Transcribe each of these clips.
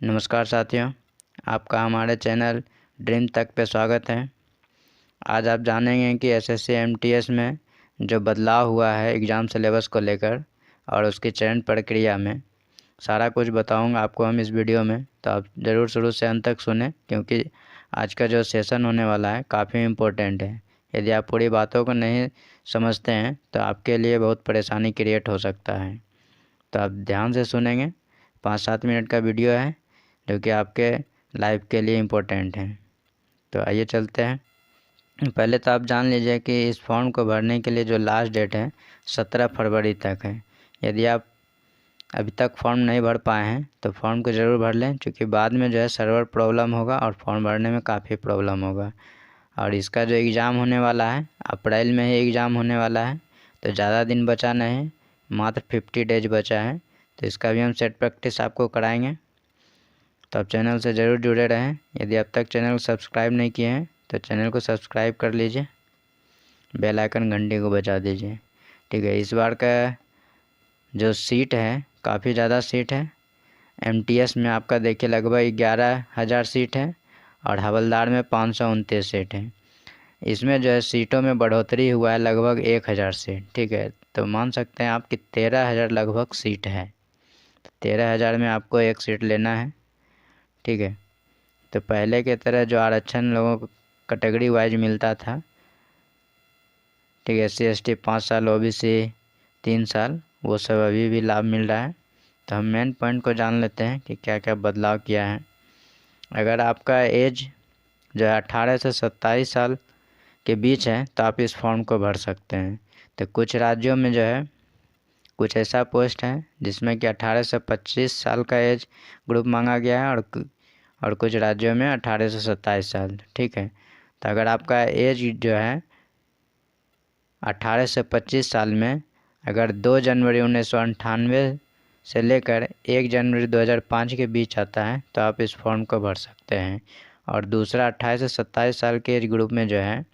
नमस्कार साथियों, आपका हमारे चैनल ड्रीम तक पे स्वागत है। आज आप जानेंगे कि एसएससी एमटीएस में जो बदलाव हुआ है एग्ज़ाम सिलेबस को लेकर और उसकी चयन प्रक्रिया में सारा कुछ बताऊंगा आपको हम इस वीडियो में। तो आप ज़रूर शुरू से अंत तक सुने, क्योंकि आज का जो सेशन होने वाला है काफ़ी इम्पोर्टेंट है। यदि आप पूरी बातों को नहीं समझते हैं तो आपके लिए बहुत परेशानी क्रिएट हो सकता है। तो आप ध्यान से सुनेंगे। 5-7 मिनट का वीडियो है जो कि आपके लाइफ के लिए इम्पोर्टेंट है। तो आइए चलते हैं। पहले तो आप जान लीजिए कि इस फॉर्म को भरने के लिए जो लास्ट डेट है 17 फरवरी तक है। यदि आप अभी तक फॉर्म नहीं भर पाए हैं तो फॉर्म को ज़रूर भर लें, क्योंकि बाद में जो है सर्वर प्रॉब्लम होगा और फॉर्म भरने में काफ़ी प्रॉब्लम होगा। और इसका जो एग्ज़ाम होने वाला है अप्रैल में ही एग्ज़ाम होने वाला है, तो ज़्यादा दिन बचा नहीं, मात्र 50 डेज बचा है। तो इसका भी हम सेट प्रैक्टिस आपको कराएंगे। तो आप चैनल से ज़रूर जुड़े रहें। यदि अब तक चैनल को सब्सक्राइब नहीं किए हैं तो चैनल को सब्सक्राइब कर लीजिए, बेल आइकन घंटी को बजा दीजिए। ठीक है, इस बार का जो सीट है काफ़ी ज़्यादा सीट है। एमटीएस में आपका देखिए लगभग 11,000 सीट है और हवलदार में 529 सीट है। इसमें जो है सीटों में बढ़ोतरी हुआ है लगभग 1,000 सीट। ठीक है, तो मान सकते हैं आप कि 13,000 लगभग सीट है। 13,000 में आपको एक सीट लेना है। ठीक है, तो पहले के तरह जो आरक्षण लोगों को कैटेगरी वाइज मिलता था, ठीक है, SC ST 5 साल, OBC 3 साल, वो सब अभी भी लाभ मिल रहा है। तो हम मेन पॉइंट को जान लेते हैं कि क्या क्या बदलाव किया है। अगर आपका एज जो है 18 से 27 साल के बीच है तो आप इस फॉर्म को भर सकते हैं। तो कुछ राज्यों में जो है कुछ ऐसा पोस्ट है जिसमें कि 18 से 25 साल का एज ग्रुप मांगा गया है और कुछ राज्यों में 18 से 27 साल। ठीक है, तो अगर आपका एज जो है 18 से 25 साल में अगर 2 जनवरी 1998 से लेकर 1 जनवरी 2005 के बीच आता है तो आप इस फॉर्म को भर सकते हैं। और दूसरा 28 से 27 साल के एज ग्रुप में जो है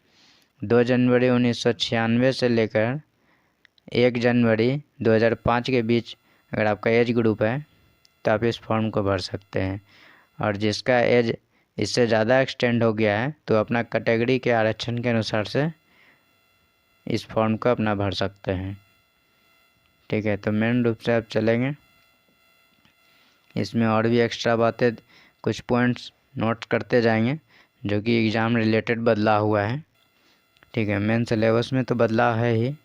2 जनवरी 1996 से लेकर 1 जनवरी 2005 के बीच अगर आपका एज ग्रुप है तो आप इस फॉर्म को भर सकते हैं। और जिसका एज इससे ज़्यादा एक्सटेंड हो गया है तो अपना कैटेगरी के आरक्षण के अनुसार से इस फॉर्म को अपना भर सकते हैं। ठीक है, तो मेन रूप से आप चलेंगे। इसमें और भी एक्स्ट्रा बातें कुछ पॉइंट्स नोट करते जाएंगे जो कि एग्ज़ाम रिलेटेड बदलाव हुआ है। ठीक है, मेन सिलेबस में तो बदलाव है ही,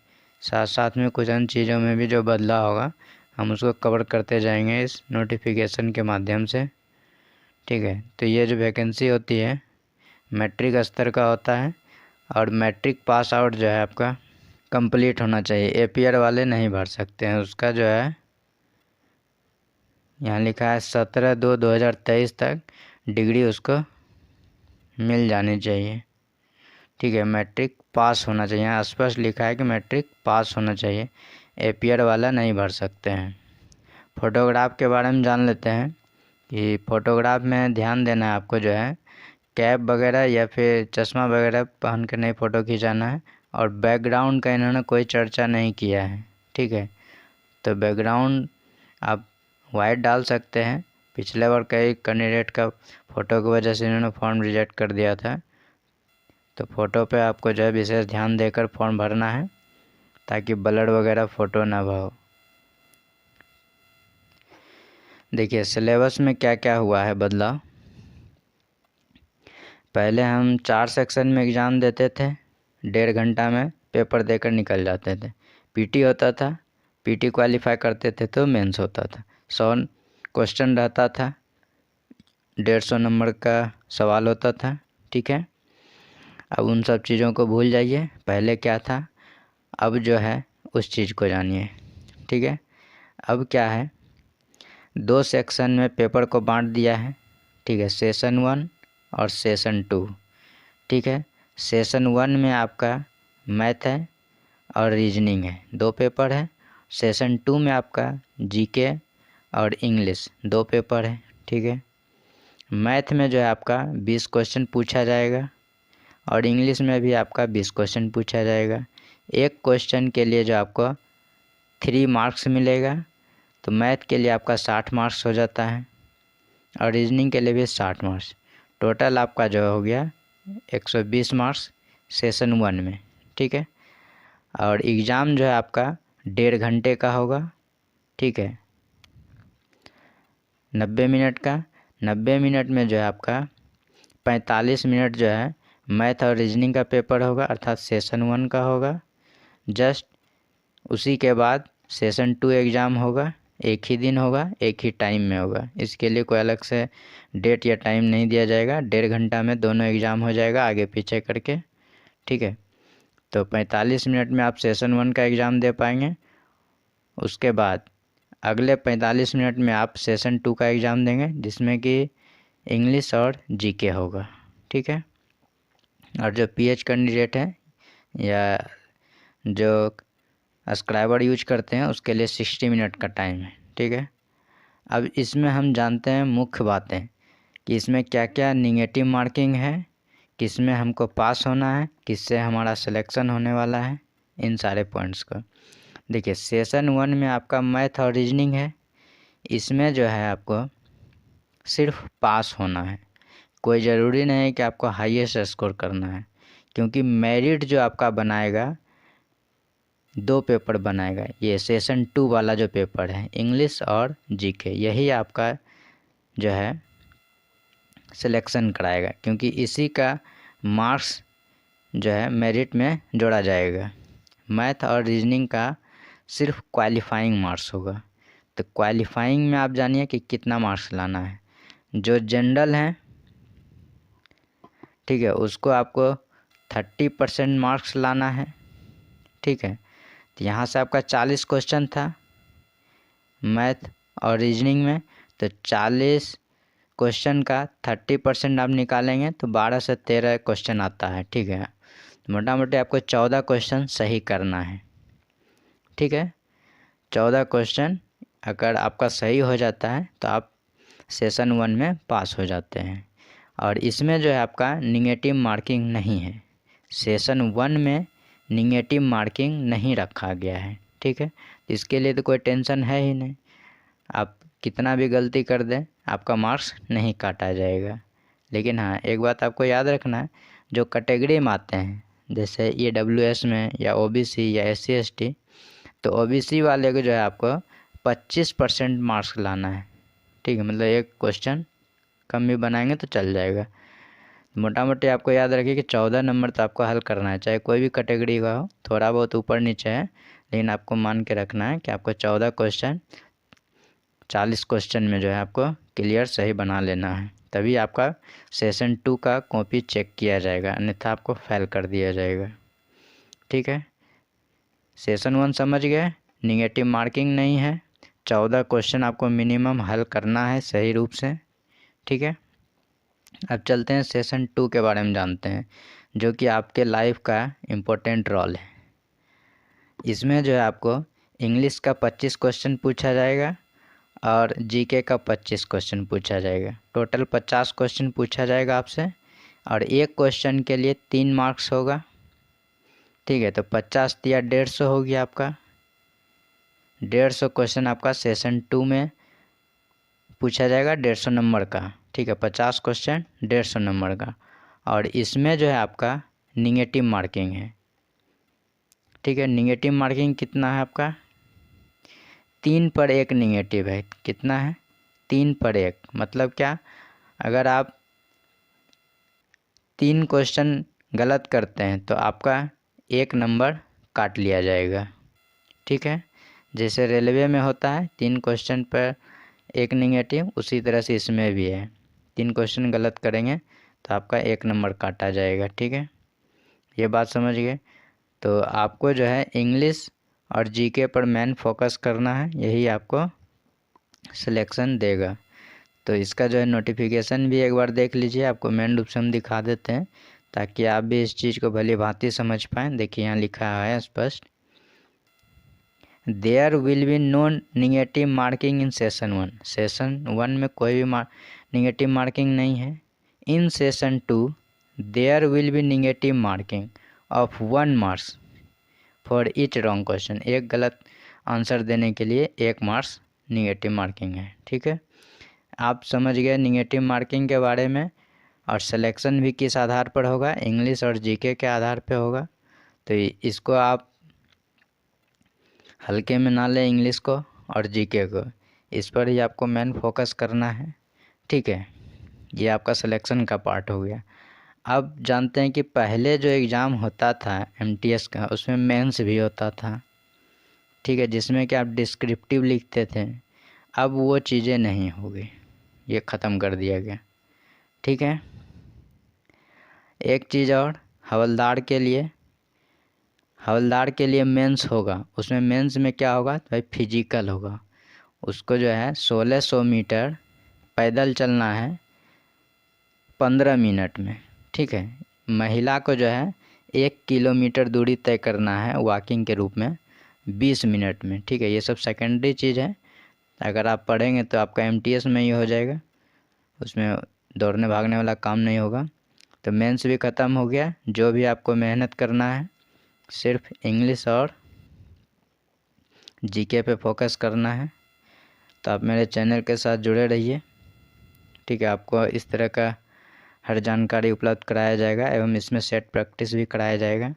साथ साथ में कुछ अन्य चीज़ों में भी जो बदलाव होगा हम उसको कवर करते जाएंगे इस नोटिफिकेशन के माध्यम से। ठीक है, तो ये जो वैकेंसी होती है मैट्रिक स्तर का होता है और मैट्रिक पास आउट जो है आपका कंप्लीट होना चाहिए। एपीआर वाले नहीं भर सकते हैं। उसका जो है यहाँ लिखा है 17/2/2023 तक डिग्री उसको मिल जानी चाहिए। ठीक है, मैट्रिक पास होना चाहिए। यहाँ स्पष्ट लिखा है कि मैट्रिक पास होना चाहिए, एपीआर वाला नहीं भर सकते हैं। फ़ोटोग्राफ के बारे में जान लेते हैं कि फ़ोटोग्राफ में ध्यान देना है आपको, जो है कैप वगैरह या फिर चश्मा वगैरह पहन कर नहीं फ़ोटो खिंचाना है। और बैकग्राउंड का इन्होंने कोई चर्चा नहीं किया है। ठीक है, तो बैकग्राउंड आप वाइट डाल सकते हैं। पिछले बार कई कैंडिडेट का फ़ोटो की वजह से इन्होंने फॉर्म रिजेक्ट कर दिया था। तो फ़ोटो पे आपको जो है विशेष ध्यान देकर फॉर्म भरना है ताकि ब्लर वगैरह फ़ोटो ना हो। देखिए सिलेबस में क्या क्या हुआ है बदलाव। पहले हम 4 सेक्शन में एग्ज़ाम देते थे, 1.5 घंटा में पेपर देकर निकल जाते थे। पीटी होता था, पीटी क्वालिफाई करते थे तो मेंस होता था। 100 क्वेश्चन रहता था, 150 नंबर का सवाल होता था। ठीक है, अब उन सब चीज़ों को भूल जाइए, पहले क्या था अब जो है उस चीज़ को जानिए। ठीक है, अब क्या है, 2 सेक्शन में पेपर को बांट दिया है। ठीक है, सेशन 1 और सेशन 2। ठीक है, सेशन 1 में आपका मैथ है और रीजनिंग है, 2 पेपर है। सेशन 2 में आपका जीके और इंग्लिश 2 पेपर है। ठीक है, मैथ में जो है आपका 20 क्वेश्चन पूछा जाएगा और इंग्लिश में भी आपका 20 क्वेश्चन पूछा जाएगा। एक क्वेश्चन के लिए जो आपको 3 मार्क्स मिलेगा, तो मैथ के लिए आपका 60 मार्क्स हो जाता है और रीजनिंग के लिए भी 60 मार्क्स। टोटल आपका जो हो गया 120 मार्क्स सेशन 1 में, ठीक है। और एग्ज़ाम जो है आपका 1.5 घंटे का होगा, ठीक है, 90 मिनट का। 90 मिनट में जो है आपका 45 मिनट जो है मैथ और रीजनिंग का पेपर होगा, अर्थात सेशन 1 का होगा। जस्ट उसी के बाद सेशन 2 एग्ज़ाम होगा, एक ही दिन होगा, एक ही टाइम में होगा। इसके लिए कोई अलग से डेट या टाइम नहीं दिया जाएगा। 1.5 घंटा में दोनों एग्ज़ाम हो जाएगा आगे पीछे करके, ठीक है। तो 45 मिनट में आप सेशन 1 का एग्ज़ाम दे पाएंगे। उसके बाद अगले 45 मिनट में आप सेशन 2 का एग्ज़ाम देंगे, जिसमें कि इंग्लिश और जीके होगा, ठीक है। और जो पीएच कैंडिडेट है या जो सब्सक्राइबर यूज करते हैं उसके लिए 60 मिनट का टाइम है, ठीक है। अब इसमें हम जानते हैं मुख्य बातें कि इसमें क्या क्या निगेटिव मार्किंग है, किस में हमको पास होना है, किससे हमारा सिलेक्शन होने वाला है, इन सारे पॉइंट्स को देखिए। सेशन 1 में आपका मैथ और रीजनिंग है। इसमें जो है आपको सिर्फ पास होना है, कोई ज़रूरी नहीं है कि आपको हाईएस्ट स्कोर करना है, क्योंकि मेरिट जो आपका बनाएगा 2 पेपर बनाएगा। ये सेशन 2 वाला जो पेपर है इंग्लिश और जीके, यही आपका जो है सिलेक्शन कराएगा, क्योंकि इसी का मार्क्स जो है मेरिट में जोड़ा जाएगा। मैथ और रीजनिंग का सिर्फ क्वालिफाइंग मार्क्स होगा। तो क्वालिफाइंग में आप जानिए कि कितना मार्क्स लाना है। जो जनरल हैं, ठीक है, उसको आपको 30% मार्क्स लाना है, ठीक है। तो यहाँ से आपका 40 क्वेश्चन था मैथ और रीजनिंग में, तो 40 क्वेश्चन का 30% आप निकालेंगे तो 12 से 13 क्वेश्चन आता है, ठीक है। मोटा मोटी आपको 14 क्वेश्चन सही करना है, ठीक है। 14 क्वेश्चन अगर आपका सही हो जाता है तो आप सेशन 1 में पास हो जाते हैं। और इसमें जो है आपका निगेटिव मार्किंग नहीं है। सेशन 1 में निगेटिव मार्किंग नहीं रखा गया है, ठीक है। इसके लिए तो कोई टेंशन है ही नहीं। आप कितना भी गलती कर दें आपका मार्क्स नहीं काटा जाएगा। लेकिन हाँ, एक बात आपको याद रखना है, जो कैटेगरी में आते हैं जैसे EWS में या OBC या SC ST, तो OBC वाले को जो है आपको 25% मार्क्स लाना है, ठीक है। मतलब एक क्वेश्चन कम भी बनाएंगे तो चल जाएगा। मोटा मोटी आपको याद रखिए कि 14 नंबर तो आपको हल करना है, चाहे कोई भी कैटेगरी का हो। थोड़ा बहुत ऊपर नीचे है, लेकिन आपको मान के रखना है कि आपको 14 क्वेश्चन 40 क्वेश्चन में जो है आपको क्लियर सही बना लेना है, तभी आपका सेशन 2 का कॉपी चेक किया जाएगा, अन्यथा आपको फेल कर दिया जाएगा, ठीक है। सेशन 1 समझ गए, निगेटिव मार्किंग नहीं है, 14 क्वेश्चन आपको मिनिमम हल करना है सही रूप से, ठीक है। अब चलते हैं सेशन 2 के बारे में जानते हैं, जो कि आपके लाइफ का इम्पोर्टेंट रोल है। इसमें जो है आपको इंग्लिश का 25 क्वेश्चन पूछा जाएगा और जीके का 25 क्वेश्चन पूछा जाएगा। टोटल 50 क्वेश्चन पूछा जाएगा आपसे, और एक क्वेश्चन के लिए 3 मार्क्स होगा, ठीक है। तो 50 दिया 150 हो गया आपका। 150 क्वेश्चन आपका सेशन 2 में पूछा जाएगा 150 नंबर का, ठीक है। 50 क्वेश्चन 150 नंबर का। और इसमें जो है आपका निगेटिव मार्किंग है, ठीक है। निगेटिव मार्किंग कितना है आपका? 3 पर 1 निगेटिव है। कितना है? 3 पर 1। मतलब क्या? अगर आप 3 क्वेश्चन गलत करते हैं तो आपका 1 नंबर काट लिया जाएगा, ठीक है। जैसे रेलवे में होता है 3 क्वेश्चन पर 1 निगेटिव, उसी तरह से इसमें भी है। 3 क्वेश्चन गलत करेंगे तो आपका 1 नंबर काटा जाएगा, ठीक है। ये बात समझ गए। तो आपको जो है इंग्लिश और जीके पर मेन फोकस करना है, यही आपको सिलेक्शन देगा। तो इसका जो है नोटिफिकेशन भी एक बार देख लीजिए, आपको मेन रूप से हम दिखा देते हैं ताकि आप भी इस चीज़ को भली भांति समझ पाएँ। देखिए यहाँ लिखा है स्पष्ट, there will be no negative marking in session 1। Session 1 में कोई भी निगेटिव मार्किंग नहीं है। In session 2 there will be negative marking of 1 marks for each wrong question. एक गलत आंसर देने के लिए 1 मार्क्स निगेटिव मार्किंग है, ठीक है। आप समझ गए निगेटिव मार्किंग के बारे में। और सिलेक्शन भी किस आधार पर होगा, इंग्लिश और जीके के आधार पे होगा। तो इसको आप हल्के में ना लें, इंग्लिश को और जीके को, इस पर ही आपको मेन फोकस करना है। ठीक है, ये आपका सिलेक्शन का पार्ट हो गया। अब जानते हैं कि पहले जो एग्ज़ाम होता था एमटीएस का, उसमें मेंस भी होता था। ठीक है, जिसमें कि आप डिस्क्रिप्टिव लिखते थे। अब वो चीज़ें नहीं होगी, ये ख़त्म कर दिया गया। ठीक है, एक चीज़ और, हवलदार के लिए मेंस होगा। उसमें मेंस में क्या होगा भाई, फिजिकल होगा। उसको जो है 1600 मीटर पैदल चलना है 15 मिनट में। ठीक है, महिला को जो है 1 किलोमीटर दूरी तय करना है वॉकिंग के रूप में 20 मिनट में। ठीक है, ये सब सेकेंडरी चीज़ है। अगर आप पढ़ेंगे तो आपका एमटीएस में ही हो जाएगा, उसमें दौड़ने भागने वाला काम नहीं होगा। तो मेंस भी ख़त्म हो गया। जो भी आपको मेहनत करना है सिर्फ इंग्लिश और जीके पे फोकस करना है। तो आप मेरे चैनल के साथ जुड़े रहिए। ठीक है, आपको इस तरह का हर जानकारी उपलब्ध कराया जाएगा एवं इसमें सेट प्रैक्टिस भी कराया जाएगा।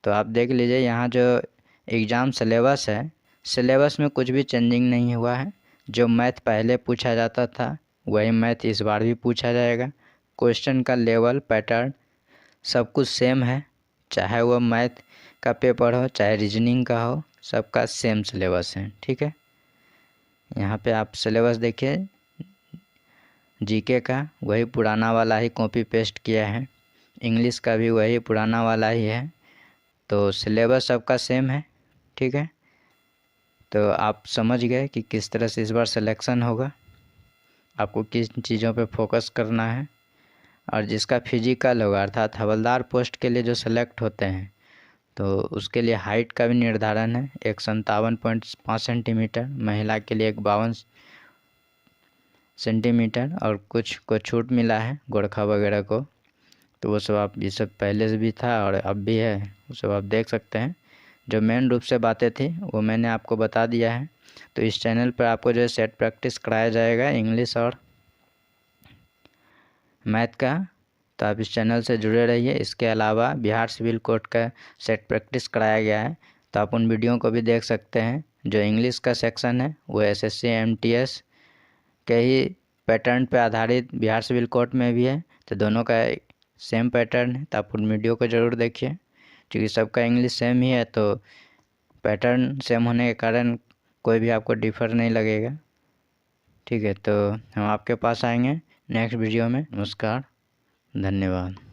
तो आप देख लीजिए, यहाँ जो एग्ज़ाम सिलेबस है, सिलेबस में कुछ भी चेंजिंग नहीं हुआ है। जो मैथ पहले पूछा जाता था वही मैथ इस बार भी पूछा जाएगा। क्वेश्चन का लेवल, पैटर्न सब कुछ सेम है, चाहे वह मैथ का पेपर हो चाहे रीजनिंग का हो, सबका सेम सिलेबस है। ठीक है, यहाँ पे आप सिलेबस देखिए, जीके का वही पुराना वाला ही कॉपी पेस्ट किया है, इंग्लिश का भी वही पुराना वाला ही है। तो सिलेबस सबका सेम है। ठीक है, तो आप समझ गए कि किस तरह से इस बार सिलेक्शन होगा, आपको किस चीज़ों पे फोकस करना है। और जिसका फिजिकल होगा, अर्थात हवलदार पोस्ट के लिए जो सेलेक्ट होते हैं, तो उसके लिए हाइट का भी निर्धारण है। 157.5 सेंटीमीटर, महिला के लिए 52 सेंटीमीटर, और कुछ को छूट मिला है गोरखा वगैरह को। तो वो सब आप, ये सब पहले से भी था और अब भी है, वो सब आप देख सकते हैं। जो मेन रूप से बातें थी वो मैंने आपको बता दिया है। तो इस चैनल पर आपको जो है सेट प्रैक्टिस कराया जाएगा इंग्लिश और मैथ का। तो आप इस चैनल से जुड़े रहिए। इसके अलावा बिहार सिविल कोर्ट का सेट प्रैक्टिस कराया गया है, तो आप उन वीडियो को भी देख सकते हैं। जो इंग्लिश का सेक्शन है वो एसएससी एमटीएस के ही पैटर्न पे आधारित बिहार सिविल कोर्ट में भी है, तो दोनों का सेम पैटर्न है। तो आप उन वीडियो को ज़रूर देखिए, क्योंकि सबका इंग्लिश सेम ही है, तो पैटर्न सेम होने के कारण कोई भी आपको डिफ़र नहीं लगेगा। ठीक है, तो हम आपके पास आएंगे नेक्स्ट वीडियो में। नमस्कार, धन्यवाद।